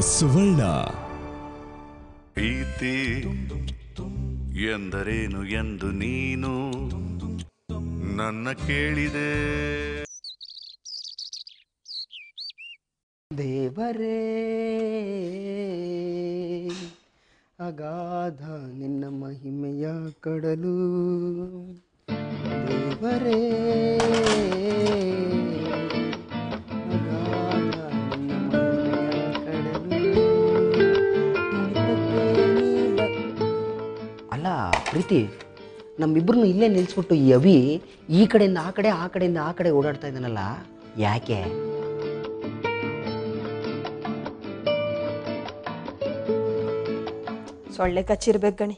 ಸುವರ್ಣ. ಪ್ರೀತಿ ಎಂದರೇನು ಎಂದು ನೀನು ನನ್ನ ಕೇಳಿದೆ. ದೇವರೇ ಅಗಾಧ ನಿನ್ನ ಮಹಿಮೆಯ ಕಡಲು, ದೇವರೇ ಅಗಾಧ ನಿನ್ನ ಮಹಿಮೆಯ ಕಡಲು. ಅಲ್ಲ ಪ್ರೀತಿ, ನಮ್ಮಿಬ್ಬರನ್ನು ಇಲ್ಲೇ ನಿಲ್ಲಿಸ್ಬಿಟ್ಟು ಈ ಅವಿ ಈ ಕಡೆಯಿಂದ ಆ ಕಡೆ ಆ ಕಡೆಯಿಂದ ಆ ಕಡೆ ಓಡಾಡ್ತಾ ಇದ್ದಾನಲ್ಲ, ಯಾಕೆ? ಸೊಳ್ಳೆ ಕಚ್ಚಿರ್ಬೇಕು ಗಣಿ.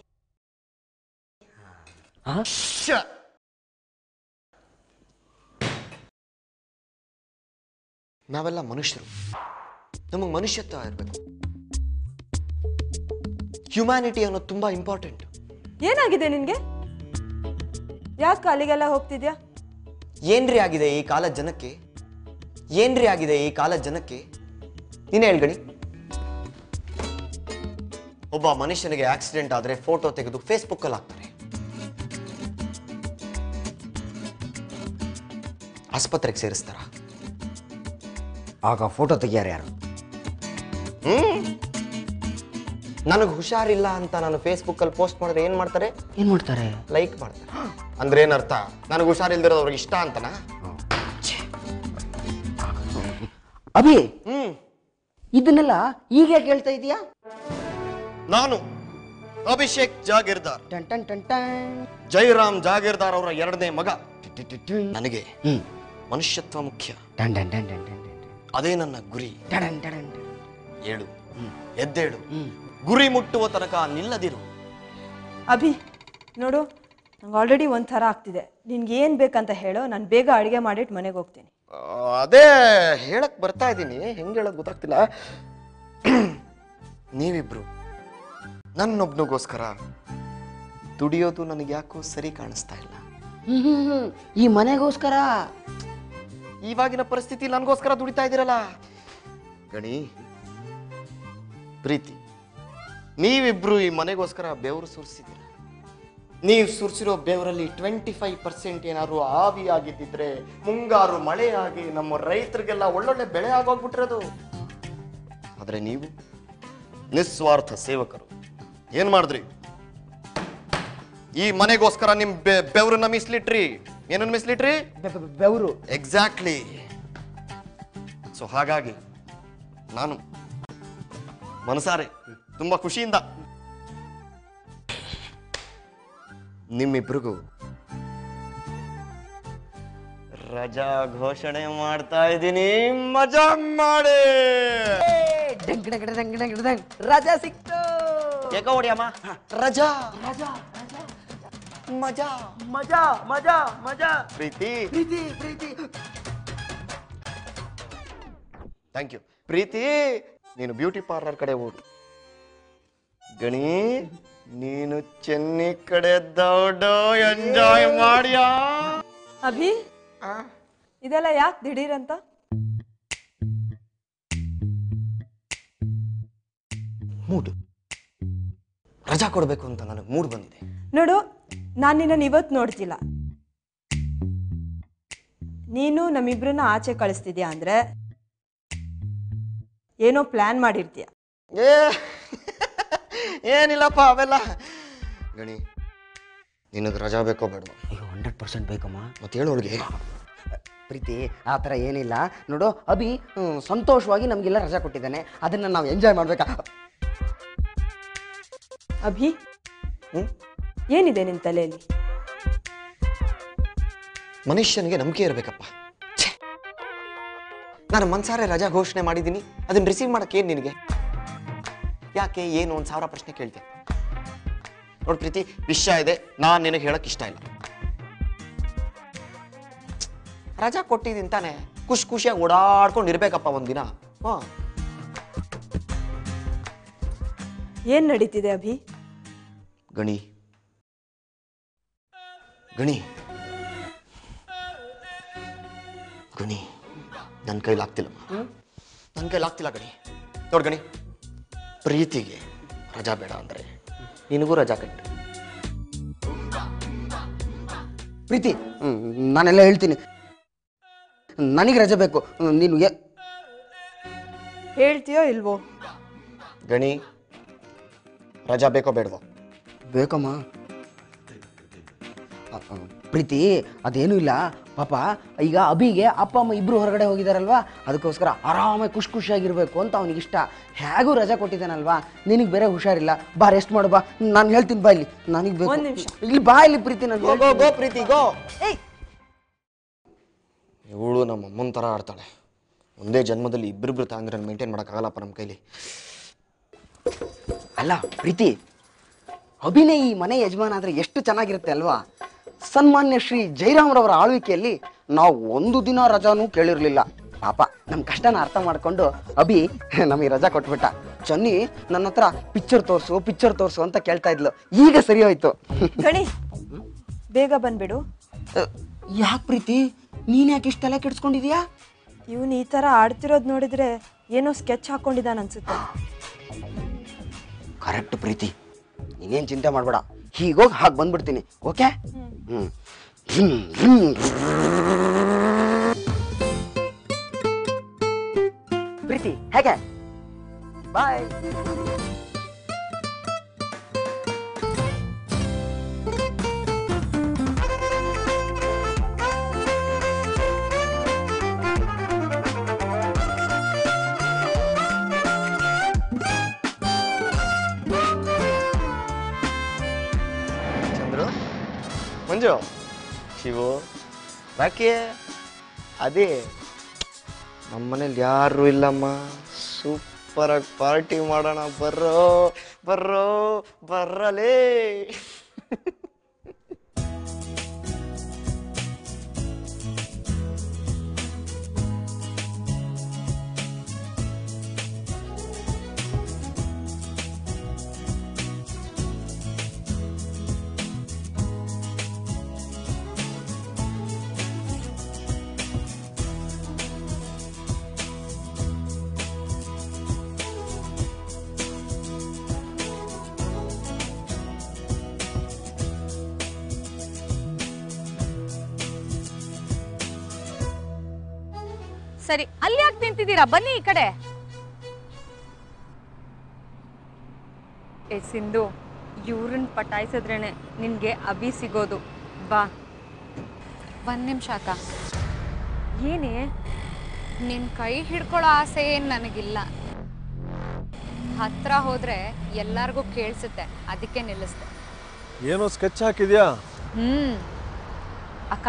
ನಾವೆಲ್ಲ ಮನುಷ್ಯರು, ನಮಗೆ ಮನುಷ್ಯತ್ವ ಇರಬೇಕು. ಹ್ಯುಮ್ಯಾನಿಟಿ ಅನ್ನೋದು ತುಂಬಾ ಇಂಪಾರ್ಟೆಂಟ್. ಏನಾಗಿದೆ ನಿನ್ಗೆ? ಯಾಕೆ ಅಲ್ಲಿಗೆಲ್ಲ ಹೋಗ್ತಿದ್ಯಾ? ಏನ್ರಿ ಆಗಿದೆ ಈ ಕಾಲದ ಜನಕ್ಕೆ? ಏನ್ರಿ ಆಗಿದೆ ಈ ಕಾಲದ ಜನಕ್ಕೆ? ನೀನೇ ಹೇಳ್ಗಣಿ. ಒಬ್ಬ ಮನುಷ್ಯನಿಗೆ ಆಕ್ಸಿಡೆಂಟ್ ಆದ್ರೆ ಫೋಟೋ ತೆಗೆದು ಫೇಸ್ಬುಕ್ ಅಲ್ಲಿ ಹಾಕ್ತಾರೆ. ಆಸ್ಪತ್ರೆಗೆ ಸೇರಿಸ್ತಾರ, ಆಗ ಫೋಟೋ ತೆಗಿಯಾರ ಯಾರು? ನನಗೆ ಹುಷಾರಿಲ್ಲ ಅಂತ ನಾನು ಫೇಸ್ಬುಕ್ ಅಲ್ಲಿ ಪೋಸ್ಟ್ ಮಾಡಿದ್ರೆ ಏನ್ ಮಾಡ್ತಾರೆ? ಲೈಕ್ ಮಾಡ್ತಾರೆ. ಅಂದ್ರೆ ಏನರ್ಥ? ನನಗೆ ಹುಷಾರಿಲ್ದಿರೋದು ಅವ್ರಿಗೆ ಇಷ್ಟ ಅಂತನಾ? ಅಭಿ, ಇದನ್ನೆಲ್ಲ ಈಗ ಕೇಳ್ತಾ ಇದೀಯಾ? ನಾನು ಅಭಿಷೇಕ್ ಜಾಗೀರ್ದಾರ್, ಜೈರಾಮ್ ಜಾಗೀರ್ದಾರ್ ಅವರ ಎರಡನೇ ಮಗ. ನನಗೆ ಮನುಷ್ಯತ್ವ ಮುಖ್ಯ. ಅದೇ ನನ್ನ ಗುರಿ. ಏಳು, ಎದ್ದೇಳು, ಗುರಿ ಮುಟ್ಟುವ ತನಕ ನಿಲ್ಲದಿರು. ಅಭಿ ನೋಡು, ನಂಗೆ ಆಲ್ರೆಡಿ ಒಂಥರ ಆಗ್ತಿದೆ. ನಿನ್ಗೆ ಏನು ಬೇಕಂತ ಹೇಳೋ, ನಾನು ಬೇಗ ಅಡುಗೆ ಮಾಡಿಟ್ಟು ಮನೆಗೆ ಹೋಗ್ತೀನಿ. ಅದೇ ಹೇಳಕ್ ಬರ್ತಾ ಇದ್ದೀನಿ, ಹೆಂಗೆ ಹೇಳೋದು ಗೊತ್ತಾಗ್ತಿಲ್ಲ. ನೀವಿಬ್ರು ನನ್ನೊಬ್ನಿಗೋಸ್ಕರ ದುಡಿಯೋದು ನನಗೆ ಯಾಕೋ ಸರಿ ಕಾಣಿಸ್ತಾ ಇಲ್ಲ. ಈ ಮನೆಗೋಸ್ಕರ ಇವಾಗಿನ ಪರಿಸ್ಥಿತಿ ನನಗೋಸ್ಕರ ದುಡಿತಾ ಇದ್ದೀರಲ್ಲ ಗಣಿ. ಪ್ರೀತಿ, ನೀವಿಬ್ರು ಈ ಮನೆಗೋಸ್ಕರ ಬೆವರು ಸುರಿಸಿದ್ದೀರ. ನೀವು ಸುರಿಸಿರೋ ಬೆವರಲ್ಲಿ 25% ಏನಾದ್ರು ಆವಿಯಾಗಿದ್ದಿದ್ರೆ ಮುಂಗಾರು ಮಳೆಯಾಗಿ ನಮ್ಮ ರೈತರಿಗೆಲ್ಲ ಒಳ್ಳೊಳ್ಳೆ ಬೆಳೆ ಆಗೋಗ್ಬಿಟ್ಟಿರೋದು. ಆದ್ರೆ ನೀವು ನಿಸ್ವಾರ್ಥ ಸೇವಕರು. ಏನ್ ಮಾಡಿದ್ರಿ? ಈ ಮನೆಗೋಸ್ಕರ ನಿಮ್ ಬೆವರನ್ನ ಮೀಸಲಿಟ್ರಿ. ಏನನ್ನ ಮೀಸಲಿಟ್ರಿ? ಬೆವರು. ಎಕ್ಸಾಕ್ಟ್ಲಿ. ಸೊ ಹಾಗಾಗಿ ನಾನು ಮನಸಾರೆ ತುಂಬಾ ಖುಷಿಯಿಂದ ನಿಮ್ಮಿಬ್ರಿಗೂ ರಜಾ ಘೋಷಣೆ ಮಾಡ್ತಾ ಇದ್ದೀನಿ. ಮಜಾ ಮಾಡಿ. ರಜಾ ಸಿಕ್ತು. ಏಕ ಹೊಡಿಯಮ್ಮ. ರಜಾ ರಜಾ ಮಜಾ ಮಜಾ ಮಜಾ ಮಜಾ. ಪ್ರೀತಿ ಪ್ರೀತಿ ಪ್ರೀತಿ. ಥ್ಯಾಂಕ್ ಯು ಪ್ರೀತಿ. ನೀನು ಬ್ಯೂಟಿ ಪಾರ್ಲರ್ ಕಡೆ ಹೋಗು. ಗಣಿ, ನೀನು ಚೆನ್ನೈ ಕಡೆ ದೌಡ ಎಂಜಾಯ್ ಮಾಡ್ಯಾ. ಅಭಿ, ಇದೆಲ್ಲ ಯಾಕೆ ದಿಢೀರಂತ? ಮೂಡ್. ರಜಾ ಕೊಡ್ಬೇಕು ಅಂತ ನನಗೆ ಮೂಡ್ ಬಂದಿದೆ. ನೋಡು, ನಾನು ನಿನ್ನನ್ನು ಇವತ್ತು ನೋಡ್ತಿಲ್ಲ. ನೀನು ನಮ್ಮಿಬ್ರನ್ನ ಆಚೆ ಕಳಿಸ್ತಿದ್ಯಾ ಅಂದ್ರೆ ಏನೋ ಪ್ಲಾನ್ ಮಾಡಿರ್ತೀಯ. ಏನಿಲ್ಲಪ್ಪ ಅವೆಲ್ಲ. ಗಣಿ, ನಿನಗೆ ರಜಾ ಬೇಕೋ ಬೇಡವಾ? 100% ಬೇಕಮ್ಮ. ಮತ್ತೆ ಹೇಳು ಅವಳಿಗೆ. ಪ್ರೀತಿ, ಆ ಥರ ಏನಿಲ್ಲ. ನೋಡು ಅಭಿ ಸಂತೋಷವಾಗಿ ನಮಗೆಲ್ಲ ರಜಾ ಕೊಟ್ಟಿದ್ದಾನೆ, ಅದನ್ನು ನಾವು ಎಂಜಾಯ್ ಮಾಡ್ಬೇಕಾ? ಅಭಿ, ಏನಿದೆ ನಿನ್ನ ತಲೆಯಲ್ಲಿ? ಮನುಷ್ಯನಿಗೆ ನಂಬಿಕೆ ಇರಬೇಕಪ್ಪ. ನಾನು ಮನ್ಸಾರೆ ರಜಾ ಘೋಷಣೆ ಮಾಡಿದ್ದೀನಿ, ಅದನ್ನ ರಿಸೀವ್ ಮಾಡಕ್ಕೆ ಏನ್ ನಿನಗೆ? ಯಾಕೆ ಏನು 1000 ಪ್ರಶ್ನೆ ಕೇಳ್ತೆ? ನೋಡ್ ಪ್ರೀತಿ, ವಿಷಯ ಇದೆ, ನಾನು ನಿನಗೆ ಹೇಳಕ್ ಇಷ್ಟ ಇಲ್ಲ. ರಜಾ ಕೊಟ್ಟಿದ್ದೀನಿ ತಾನೆ, ಖುಷಿಯಾಗಿ ಓಡಾಡ್ಕೊಂಡು ಇರ್ಬೇಕಪ್ಪ ಒಂದಿನ. ಏನ್ ನಡೀತಿದೆ ಅಭಿ? ಗಣಿ ಗಣಿ ಗಣಿ, ನನ್ನ ಕೈಲಾಗ್ತಿಲ್ಲ. ನನ್ನ ಕೈಲಾಗ್ತಿಲ್ಲ ಗಣಿ. ನೋಡ್ ಗಣಿ, ಪ್ರೀತಿಗೆ ರಜಾ ಬೇಡ ಅಂದರೆ ನಿನಗೂ ರಜಾ ಕಟ್ಟು. ಪ್ರೀತಿ, ನಾನೆಲ್ಲ ಹೇಳ್ತೀನಿ. ನನಗೆ ರಜೆ ಬೇಕು. ನೀನು ಹೇಳ್ತೀಯೋ ಇಲ್ವೋ? ಗಣಿ, ರಜಾ ಬೇಕೋ ಬೇಡವೋ? ಬೇಕಮ್ಮ. ಪ್ರೀತಿ, ಅದೇನೂ ಇಲ್ಲ. ಪಾಪ ಈಗ ಅಭಿಗೆ ಅಪ್ಪ ಅಮ್ಮ ಇಬ್ರು ಹೊರಗಡೆ ಹೋಗಿದಾರಲ್ವಾ, ಅದಕ್ಕೋಸ್ಕರ ಆರಾಮಾಗಿ ಖುಷಿಯಾಗಿರ್ಬೇಕು ಅಂತ ಅವನಿಗಿಷ್ಟ. ಹೇಗೂ ರಜಾ ಕೊಟ್ಟಿದ್ದಾನಲ್ವಾ, ನಿನಗೆ ಬೇರೆ ಹುಷಾರಿಲ್ಲ. ಬಾ, ರೆಸ್ಟ್ ಮಾಡು. ಬಾ, ನಾನು ಹೇಳ್ತೀನಿ. ಬಾ ಇಲ್ಲಿ, ನನಗೆ ಬೇಕು. ಒಂದು ನಿಮಿಷ ಇಲ್ಲಿ ಬಾ. ಇಲ್ಲಿ ಪ್ರೀತಿ, ನಾನು ಗೋ ಪ್ರೀತಿ ಗೋ. ಏಯ್, ಇವಳು ನಮ್ಮ ಅಮ್ಮನ ಥರ ಆಡ್ತಾಳೆ. ಒಂದೇ ಜನ್ಮದಲ್ಲಿ ಇಬ್ಬರಿಬ್ರು ತಾಂದ್ರೆ ಮೇಂಟೈನ್ ಮಾಡೋಕ್ಕಾಗಲ್ಲಪ್ಪ ನಮ್ಮ ಕೈಲಿ. ಅಲ್ಲ ಪ್ರೀತಿ, ಅಭಿನಯ ಈ ಮನೆ ಯಜಮಾನ ಆದರೆ ಎಷ್ಟು ಚೆನ್ನಾಗಿರುತ್ತೆ ಅಲ್ವಾ. ಸನ್ಮಾನ್ಯ ಶ್ರೀ ಜಯರಾಮ್ರವರ ಆಳ್ವಿಕೆಯಲ್ಲಿ ನಾವು ಒಂದು ದಿನ ರಜಾನೂ ಕೇಳಿರಲಿಲ್ಲ. ಪಾಪ ನಮ್ಮ ಕಷ್ಟನ ಅರ್ಥ ಮಾಡಿಕೊಂಡು ಅಭಿ ನಮಗೆ ರಜಾ ಕೊಟ್ಬಿಟ್ಟ. ಚನ್ನಿ ನನ್ನ ಹತ್ರ ಪಿಕ್ಚರ್ ತೋರಿಸು ಅಂತ ಕೇಳ್ತಾ ಇದ್ಲು. ಈಗ ಸರಿ ಹೋಯ್ತು. ಗಣಿ, ಬೇಗ ಬಂದ್ಬಿಡು. ಯಾಕೆ ಪ್ರೀತಿ, ನೀನು ಯಾಕೆ ಇಷ್ಟು ತಲೆ ಕೆಡಿಸ್ಕೊಂಡಿದ್ಯಾ? ಇವನು ಈ ಥರ ಆಡ್ತಿರೋದು ನೋಡಿದ್ರೆ ಏನೋ ಸ್ಕೆಚ್ ಹಾಕೊಂಡಿದ್ದಾನೆ ಅನ್ಸುತ್ತೆ. ಕರೆಕ್ಟ್ ಪ್ರೀತಿ, ನೀನೇನು ಚಿಂತೆ ಮಾಡಬೇಡ. ಹೀಗೋಗಿ ಹಾಗೆ ಬಂದ್ಬಿಡ್ತೀನಿ. ಓಕೆ? ಪ್ರೀತಿ ಹೇಗೆ? ಬಾಯ್. ಮಂಜು, ಶಿವು, ಯಾಕೆ? ಅದೇ ನಮ್ಮನೇಲಿ ಯಾರು ಇಲ್ಲಮ್ಮ. ಸೂಪರಾಗಿ ಪಾರ್ಟಿ ಮಾಡೋಣ. ಬರ್ರಲೇ. ಸರಿ, ಅಲ್ಲಿ ಯಾಕೆ ನಿಂತಿದ್ದೀರಾ? ಬನ್ನಿ ಈ ಕಡೆ. ಏ ಸಿಂಧು, ಇವ್ರನ್ನ ಪಟಾಯಿಸಿದ್ರೇನೆ ನಿನ್ಗೆ ಅಭಿ ಸಿಗೋದು. ಬಾ. ಒಂದ್ ನಿಮಿಷ ಅಕ್ಕ. ಏನೇ? ನಿನ್ ಕೈ ಹಿಡ್ಕೊಳ್ಳೋ ಆಸೆ ಏನ್ ನನಗಿಲ್ಲ. ಹತ್ರ ಹೋದ್ರೆ ಎಲ್ಲಾರ್ಗೂ ಕೇಳಿಸುತ್ತೆ, ಅದಕ್ಕೆ ನಿಲ್ಲಿಸ್ದೆ. ಏನೋ ಸ್ಕೆಚ್ ಹಾಕಿದ್ಯಾ? ಅಕ್ಕ,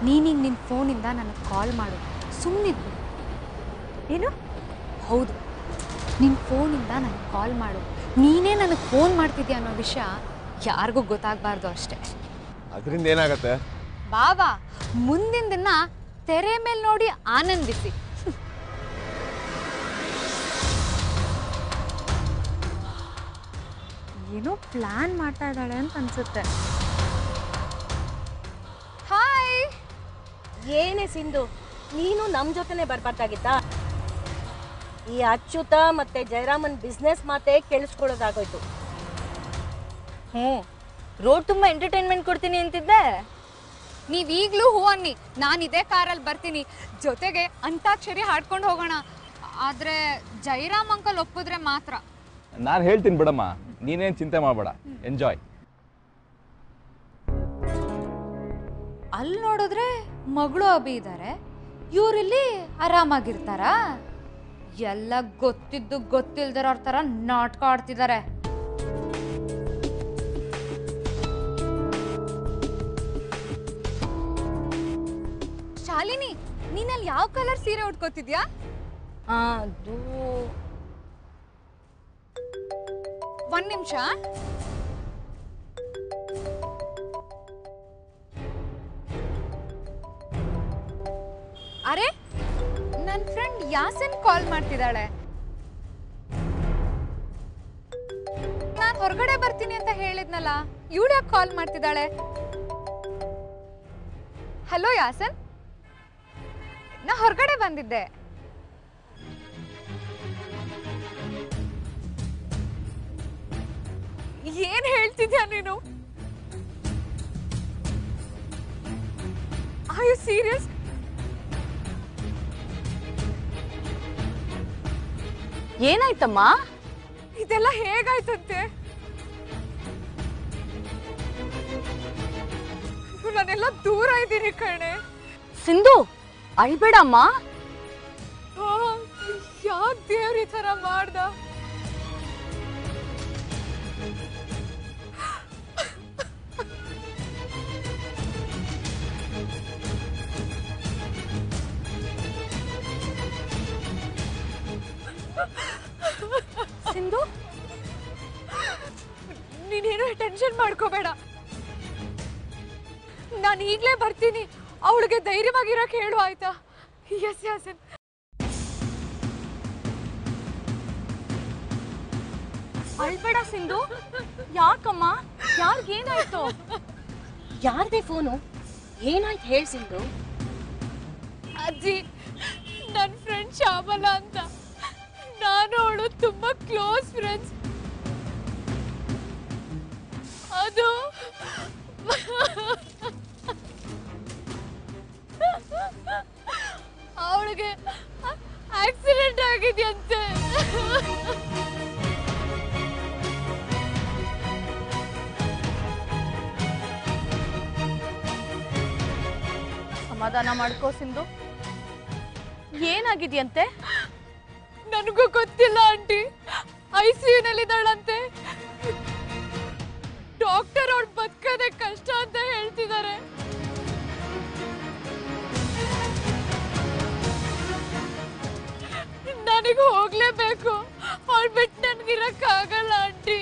ನೀನೀಗ ನಿನ್ನ ಫೋನಿಂದ ನನಗೆ ಕಾಲ್ ಮಾಡು. ಸುಮ್ಮನಿದ್ದು. ಏನು? ಹೌದು, ನಿನ್ನ ಫೋನಿಂದ ನನಗೆ ಕಾಲ್ ಮಾಡು. ನೀನೇ ನನಗೆ ಫೋನ್ ಮಾಡ್ತಿದ್ಯಾ ಅನ್ನೋ ವಿಷಯ ಯಾರಿಗೂ ಗೊತ್ತಾಗಬಾರ್ದು ಅಷ್ಟೇ. ಅದರಿಂದ ಏನಾಗತ್ತೆ? ಬಾಬಾ, ಮುಂದಿನ ದಿನ ತೆರೆ ಮೇಲೆ ನೋಡಿ ಆನಂದಿಸಿ. ಏನೋ ಪ್ಲಾನ್ ಮಾಡ್ತಾ ಇದ್ದಾಳೆ ಅಂತ ಅನ್ಸುತ್ತೆ. ಹಾಯ್. ಏನೇ ಸಿಂಧು, ನೀನು ನಮ್ಮ ಜೊತೆನೆ ಬರ್ಬಾರ್ದಾಗಿತ್ತಾ? ಈ ಅಚ್ಯುತ ಮತ್ತೆ ಜಯರಾಮನ್ ಬಿಸ್ನೆಸ್ ಮಾತೇ ಕೇಳಿಸ್ಕೊಳ್ಳೋದಾಗೋಯ್ತು. ರೋಡ್ ತುಂಬಾ ಎಂಟರ್ಟೈನ್ಮೆಂಟ್ ಕೊಡ್ತೀನಿ ಅಂತಿದ್ದೆ. ನೀವೀಗಲೂ ಹೂ ಅನ್ನಿ, ನಾನು ಇದೇ ಕಾರಲ್ಲಿ ಬರ್ತೀನಿ. ಜೊತೆಗೆ ಅಂತಾಕ್ಷರಿ ಹಾಡ್ಕೊಂಡು ಹೋಗೋಣ. ಆದರೆ ಜಯರಾಮ್ ಅಂಕಲ್ ಒಪ್ಪಿದ್ರೆ ಮಾತ್ರ. ನಾನು ಹೇಳ್ತೀನಿ ಬಿಡಮ್ಮ, ನೀನೇನು ಚಿಂತೆ ಮಾಡಬೇಡ. ಎಂಜಾಯ್. ಅಲ್ಲಿ ನೋಡಿದ್ರೆ ಮಗಳು ಅಭಿ ಇದ್ದಾರೆ, ಇವರಿಲ್ಲಿ ಆರಾಮಾಗಿರ್ತಾರಾ? ಎಲ್ಲ ಗೊತ್ತಿದ್ದು ಗೊತ್ತಿಲ್ದಿರೋರ ಥರ ನಾಟಕ ಆಡ್ತಿದ್ದಾರೆ. ಶಾಲಿನಿ, ನೀನಲ್ಲಿ ಯಾವ ಕಲರ್ ಸೀರೆ ಉಟ್ಕೋತಿದ್ಯಾ? ಅದು ಒಂದ್ ನಿಮಿಷ. ಅರೆ, ನನ್ನ ಫ್ರೆಂಡ್ ಯಾಸನ್ ಕಾಲ್ ಮಾಡ್ತಿದ್ದಾಳೆ. ನಾನು ಹೊರಗಡೆ ಬರ್ತೀನಿ ಅಂತ ಹೇಳಿದ್ನಲ್ಲ, ಇವಳು ಯಾಕೆ ಕಾಲ್ ಮಾಡ್ತಿದ್ದಾಳೆ? ಹಲೋ ಯಾಸನ್, ನಾ ಹೊರಗಡೆ ಬಂದಿದ್ದೆ. ಏನ್ ಹೇಳ್ತಿದ್ಯಾ ನೀನು? Are you serious? ಏನಾಯ್ತಮ್ಮ? ಇದೆಲ್ಲ ಹೇಗಾಯ್ತಂತೆ? ನಾನೆಲ್ಲ ದೂರ ಇದ್ದೀನಿ ಕಣೆ. ಸಿಂಧು ಅಳ್ಬೇಡಮ್ಮ. ಯಾಕೆ ದೇವ್ರ ಈ ತರ ಮಾಡ್ದ? ಸಿಂಧು ನೀನೇನು ಟೆನ್ಷನ್ ಮಾಡ್ಕೋಬೇಡ. ನಾನು ಈಗ್ಲೇ ಬರ್ತೀನಿ. ಅವಳಿಗೆ ಧೈರ್ಯವಾಗಿರಕ್ಕೆ ಹೇಳು, ಆಯ್ತಾ? ಎಸ್ ಯಾಸನ್. ಅಳ್ಬೇಡ ಸಿಂಧು. ಯಾಕಮ್ಮ? ಯಾರಿಗೇನಾಯ್ತು? ಯಾರ್ದೇ ಫೋನು? ಏನಾಯ್ತು ಹೇಳಿ ಸಿಂಧು? ಅಜ್ಜಿ, ನನ್ನ ಫ್ರೆಂಡ್ ಶ್ಯಾಮಲ ಅಂತ. ನಾನು ಅವಳು ತುಂಬಾ ಕ್ಲೋಸ್ ಫ್ರೆಂಡ್ಸ್. ಅದು ಅವಳಿಗೆ ಆಕ್ಸಿಡೆಂಟ್ ಆಗಿದೆಯಂತೆ. ಸಮಾಧಾನ ಮಾಡ್ಕೋ ಸಿಂಧು. ಏನಾಗಿದೆಯಂತೆ? ನನಗೂ ಗೊತ್ತಿಲ್ಲ ಆಂಟಿ. ICU-ನಲ್ಲಿದ್ದಾಳಂತೆ. ಡಾಕ್ಟರ್ ಅವಳು ಬದುಕೋದೆ ಕಷ್ಟ ಅಂತ ಹೇಳ್ತಿದ್ದಾರೆ. ನನಗೂ ಹೋಗ್ಲೇಬೇಕು. ಅವಳು ಬಿಟ್ಟು ನನ್ಗಿರಕ್ಕಾಗಲ್ಲ ಆಂಟಿ.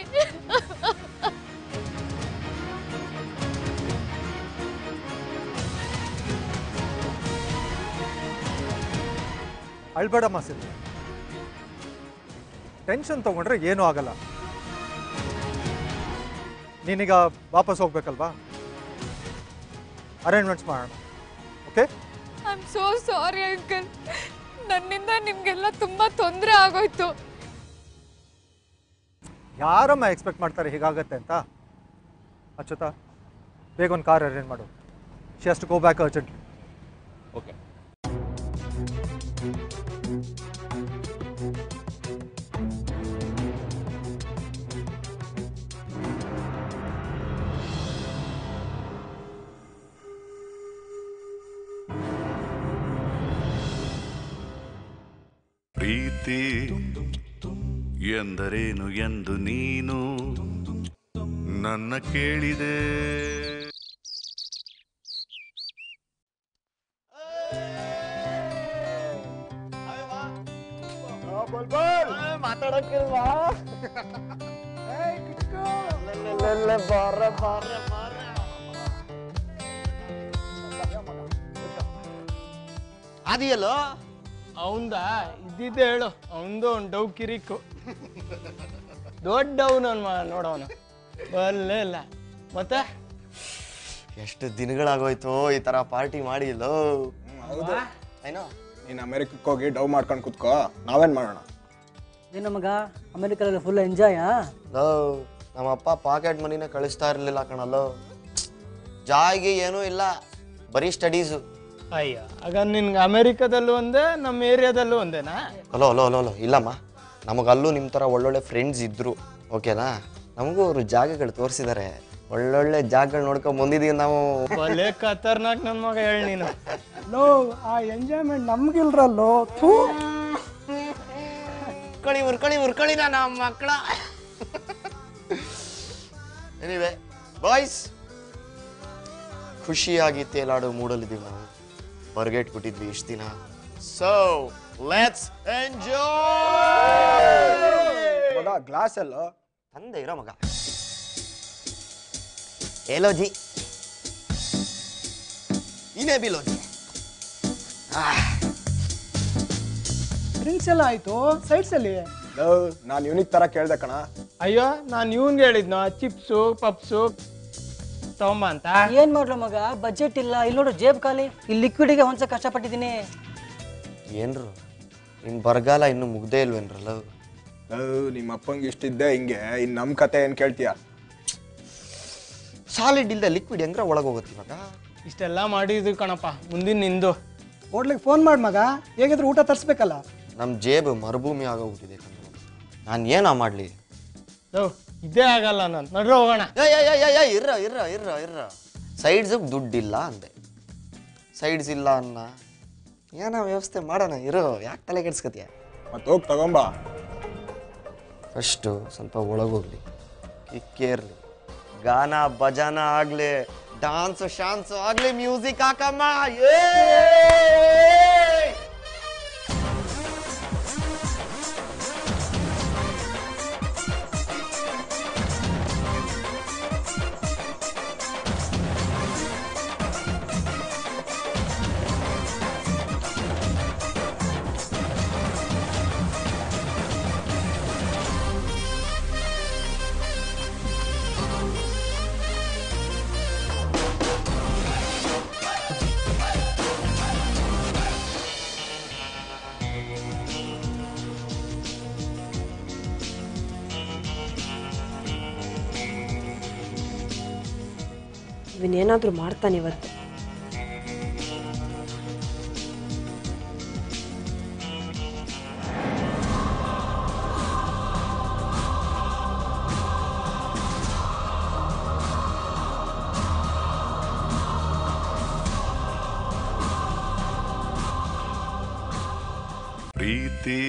ಅಳ್ಬೇಡಮ್ಮ ಸಿಂಧು. ಟೆನ್ಷನ್ ತಗೊಂಡ್ರೆ ಏನೂ ಆಗಲ್ಲ. ನೀನೀಗ ವಾಪಸ್ ಹೋಗ್ಬೇಕಲ್ವಾ? ಅರೇಂಜ್ಮೆಂಟ್ಸ್ ಮಾಡೋಣ. Okay? I am so sorry uncle. ನನ್ನಿಂದ ನಿಮ್ಗೆಲ್ಲ ತುಂಬಾ ತೊಂದರೆ ಆಗೋಯ್ತು. ಯಾರಮ್ಮ ಎಕ್ಸ್ಪೆಕ್ಟ್ ಮಾಡ್ತಾರೆ ಹೀಗಾಗತ್ತೆ ಅಂತ? ಅಚ್ಯುತ, ಬೇಗ ಒಂದು ಕಾರ್ ಅರೇಂಜ್ ಮಾಡು. She has to go back urgently. Okay. ಪ್ರೀತಿ ಎಂದರೇನು ಎಂದು ನೀನು ನನ್ನ ಕೇಳಿದೆ. ಮಾತಾಡಕ್ಕಿಲ್ವಾ? ಆದಿಯಲ್ಲೋ ಅವಂದ ಇದ್ದಿದ್ದೆ ಹೇಳು. ಅವಂದು ಒಂದು ಡವ್ ಕಿರಿಕು ದೊಡ್ಡವನು ನೋಡವನು ಬಲ್ಲೇ ಇಲ್ಲ. ಮತ್ತೆ ಎಷ್ಟು ದಿನಗಳಾಗೋಯ್ತು ಈ ತರ ಪಾರ್ಟಿ ಮಾಡಿಲ್ಲೋ. ಹೌದು. ಏನೋ ನೀನು ಅಮೆರಿಕಕ್ಕೆ ಹೋಗಿ ಡವ್ ಮಾಡ್ಕೊಂಡು ಕೂತ್ಕೋ, ನಾವೇನ್ ಮಾಡೋಣ? ಏನು ಮಗ, ಅಮೆರಿಕದಲ್ಲಿ ಫುಲ್ ಎಂಜಾಯಾ? ನಮ್ಮಪ್ಪ ಪಾಕೆಟ್ ಮನಿನ ಕಳಿಸ್ತಾ ಇರಲಿಲ್ಲ ಕಣಲ್ಲೋ. ಜಾಯ್ಗೆ ಏನೂ ಇಲ್ಲ, ಬರೀ ಸ್ಟಡೀಸು. ಅಯ್ಯ, ಆಗ ನಿನ್ಗೆ ಅಮೆರಿಕದಲ್ಲೂ ಒಂದೇ, ನಮ್ಮ ಏರಿಯಾದಲ್ಲೂ ಒಂದೇನಾ? ಅಲೋ ಅಲೋ ಅಲೋ ಅಲೋ ಇಲ್ಲಮ್ಮ, ನಮಗಲ್ಲೂ ನಿಮ್ಮ ಥರ ಒಳ್ಳೊಳ್ಳೆ ಫ್ರೆಂಡ್ಸ್ ಇದ್ದರು. ಓಕೆನಾ? ನಮಗೂ ಅವರು ಜಾಗಗಳು ತೋರಿಸಿದ್ದಾರೆ. ಒಳ್ಳೊಳ್ಳೆ ಜಾಗಗಳು ನೋಡ್ಕೊಂಡು ಬಂದಿದ್ದೀವಿ ನಾವು. ಒಳ್ಳೆ ಖತರ್ನಾಕ್ ನನ್ನ ಮಗ ಹೇಳಿ ನೀನು. ಲೋ, ಆ ಎಂಜಾಯ್ಮೆಂಟ್ ನಮ್ಗಿಲ್ರಲ್ಲೋ. ಉರ್ಕಳಿ ನಮ್ಮ ಮಕ್ಕಳ. ಎನಿವೆ ಬಾಯ್ಸ್, ಖುಷಿಯಾಗಿ ತೇಲಾಡು ಮೂಡಲಿದ್ದೀವಿ ನಾವು. ಹೊರಗೇಟ್ ಕೊಟ್ಟಿದ್ವಿ ಇಷ್ಟು ದಿನ. So let's enjoy. ಗ್ಲಾಸ್ ಎಲ್ಲ ತಂದೆ ಇರೋ ಮಗ. ಏಲೋಜಿ ನೀನೇ ಬಿಲೋಜಿ. ಡ್ರಿಂಕ್ಸ್ ಎಲ್ಲ ಆಯ್ತು, ಸೈಡ್ಸ್ ಅಲ್ಲಿ. ನಾನು ಯೂನಿಕ್ ತರ ಕೇಳ್ದೆ ಕಣ. ಅಯ್ಯೋ, ನಾನು ಇವ್ನ್ಗೆ ಹೇಳಿದ್ನೋ ಚಿಪ್ಸು ಪಪ್ಸು ತಗೊಂಬ ಅಂತ. ಏನ್ ಮಾಡ್ಲ ಮಗ, ಬಜೆಟ್ ಇಲ್ಲ. ಇಲ್ಲಿ ನೋಡು ಜೇಬ್ ಖಾಲಿ. ಇಲ್ಲಿ ಲಿಕ್ವಿಡಿಗೆ ಹೊಂದ್ಸ ಕಷ್ಟಪಟ್ಟಿದ್ದೀನಿ. ಏನ್ರು ನಿನ್ ಬರಗಾಲ ಇನ್ನು ಮುಗ್ದೇ ಇಲ್ವೇನ್ರಲ್ಲ? ನಿಮ್ಮ ಅಪ್ಪಂಗೆ ಇಷ್ಟಿದ್ದೆ ಹಿಂಗೆ, ಇನ್ನು ನಮ್ಮ ಕತೆ ಏನು ಕೇಳ್ತೀಯ? ಸಾಲಿಡ್ ಇಲ್ಲದೆ ಲಿಕ್ವಿಡ್ ಹೆಂಗ್ರ ಒಳಗೆ ಹೋಗುತ್ತೆ ಇವಾಗ? ಇಷ್ಟೆಲ್ಲ ಮಾಡಿದ್ವಿ ಕಣಪ್ಪ, ಮುಂದಿನ ನಿಂದು. ಹೋಟ್ಲಿಗೆ ಫೋನ್ ಮಾಡಿ ಮಗ, ಹೇಗಿದ್ರು ಊಟ ತರಿಸ್ಬೇಕಲ್ಲ. ನಮ್ಮ ಜೇಬು ಮರುಭೂಮಿ ಆಗೋಗ್ಬಿಟ್ಟಿದೆ ಕಣ್ಣ. ನಾನು ಏನ ಮಾಡಲಿ? ಇದೇ ಆಗಲ್ಲ, ನಾನು ನಡ್ರ ಹೋಗೋಣ. ಇರ್ರ ಸೈಡ್ಸ್ ದುಡ್ಡಿಲ್ಲ ಅಂದೆ, ಸೈಡ್ಸ್ ಇಲ್ಲ ಅನ್ನ ಏನೋ ವ್ಯವಸ್ಥೆ ಮಾಡೋಣ ಇರೋ, ಯಾಕೆ ತಲೆ ಕೆಡ್ಸ್ಕತಿಯ? ಮತ್ತೆ ಹೋಗಿ ತಗೊಂಬಾ. ಫಸ್ಟು ಸ್ವಲ್ಪ ಒಳಗೋಗ್ಲಿ, ಕಿಕ್ಕೇರ್ಲಿ, ಗಾನ ಭಜನ ಆಗ್ಲಿ, ಡಾನ್ಸ್ ಶಾನ್ಸ್ ಆಗ್ಲಿ, ಮ್ಯೂಸಿಕ್ ಹಾಕಮ್ಮ. ಇವನೇನಾದರೂ ಮಾಡ್ತಾನೆ ಇವತ್ತು. ಪ್ರೀತಿ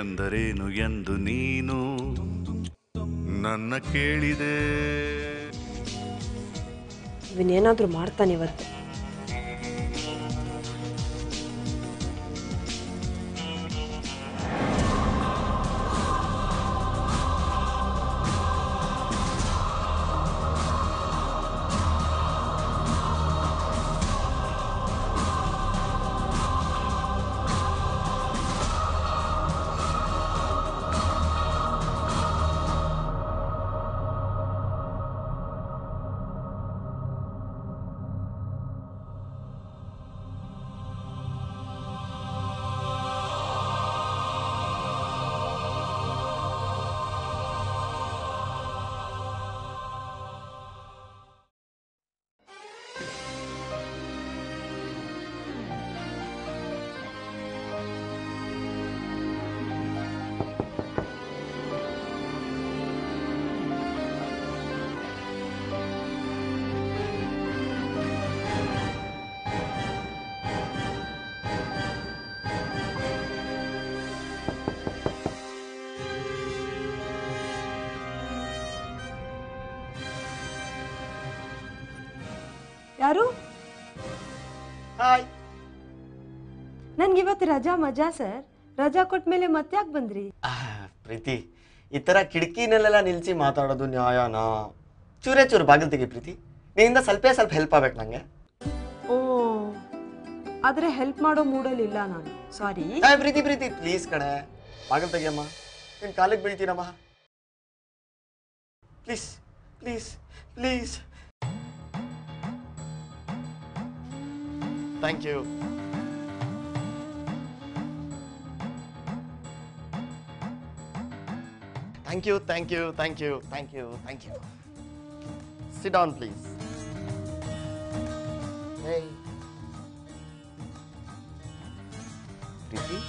ಎಂದರೇನು ಎಂದು ನೀನು ನನ್ನ ಕೇಳಿದೆ. ಇವನೇನಾದರೂ ಮಾಡ್ತಾನೆ ಇವತ್ತು. ಯಾರು? ಹಾಯ್. ನನ್ಗಿವತ್ತು ರಜಾ ಮಜಾ ಸರ್. ರಜಾ ಕೊಟ್ಮೇಲೆ ಮತ್ತೆ ಯಾಕೆ ಬಂದ್ರಿ? ಪ್ರೀತಿ, ಈ ತರ ಕಿಟಕಿನಲ್ಲೆಲ್ಲ ನಿಲ್ಸಿ ಮಾತಾಡೋದು ನ್ಯಾಯನಾ? ಚೂರೇ ಚೂರು ಬಾಗಿಲು ತೆಗಿ ಪ್ರೀತಿ, ನಿನ್ನಿಂದ ಸ್ವಲ್ಪ ಹೆಲ್ಪ್ ಆಗ್ಬೇಕು ನಂಗೆ. ಓ, ಆದ್ರೆ ಹೆಲ್ಪ್ ಮಾಡೋ ಮೂಡಲ್ಲಿ ಇಲ್ಲ ನಾನು, ಸಾರಿ. ಪ್ರೀತಿ ಪ್ರೀತಿ ಪ್ಲೀಸ್ ಕಣೆ, ಬಾಗಿಲು ತೆಗಿಯಮ್ಮ, ನಿನ್ ಕಾಲಿಗೆ ಬೀಳ್ತೀನಮ್ಮ, please please please. Thank you. Thank you, thank you, thank you, thank you, thank you. Sit down, please. Hey. Priti?